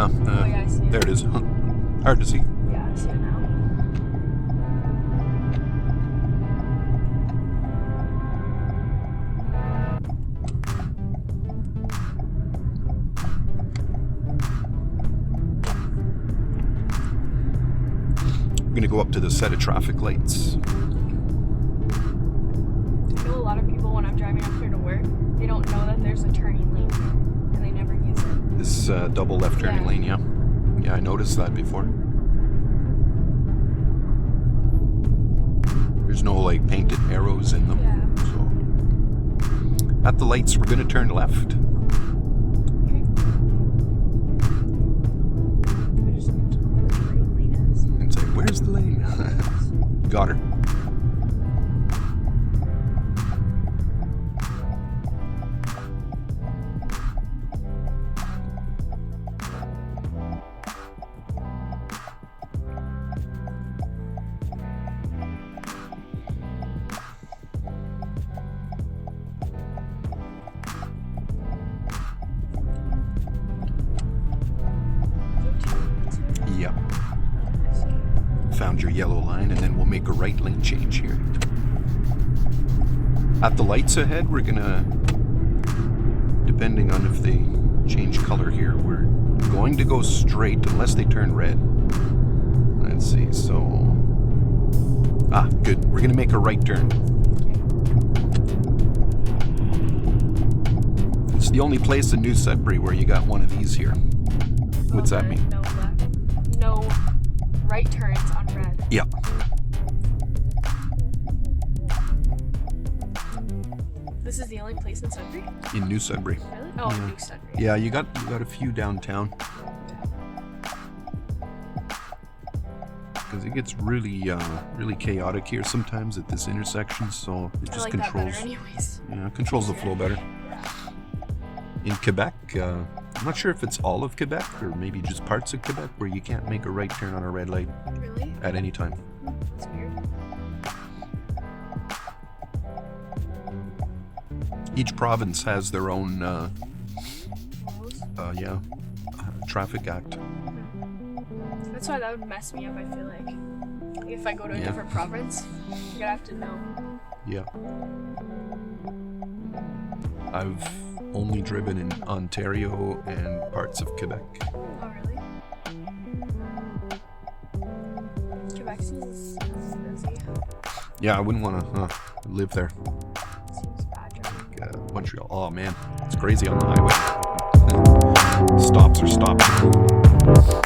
Yeah. Oh, yeah, I see it. There it is. Hard to see. Yeah, I see it now. I'm gonna go up to the set of traffic lights. I know a lot of people, when I'm driving up here to work, they don't know that there's a turning lane and they never use it. This double left turning lane, yeah. Yeah, I noticed that before. There's no like painted arrows in them. Yeah. So at the lights, we're gonna turn left. Okay. I just need to know where the turning lane is. And say, where's the lane? Got her. Yep. Found your yellow line, and then we'll make a right lane change here. At the lights ahead, we're gonna, depending on if they change color here, we're going to go straight unless they turn red. Let's see, so... Ah, good. We're gonna make a right turn. It's the only place in New Sudbury where you got one of these here. What's that mean? No left. No right turns on red. Yeah. This is the only place in Sudbury? In New Sudbury. Really? Oh, Yeah. New Sudbury. Yeah, you got a few downtown. Because it gets really chaotic here sometimes at this intersection, so it I just like controls. that better anyways. Yeah, controls the flow better. In Quebec, I'm not sure if it's all of Quebec or maybe just parts of Quebec where you can't make a right turn on a red light Really? at any time. That's weird. Each province has their own, Rules? traffic act. That's why that would mess me up, I feel like. If I go to a Yeah. different province, you're gonna have to know. Yeah. I've only driven in Ontario and parts of Quebec. Oh, really? Quebec seems busy. Yeah, I wouldn't want to live there. Seems bad driving. Montreal. Oh man, it's crazy on the highway. Stops are stops.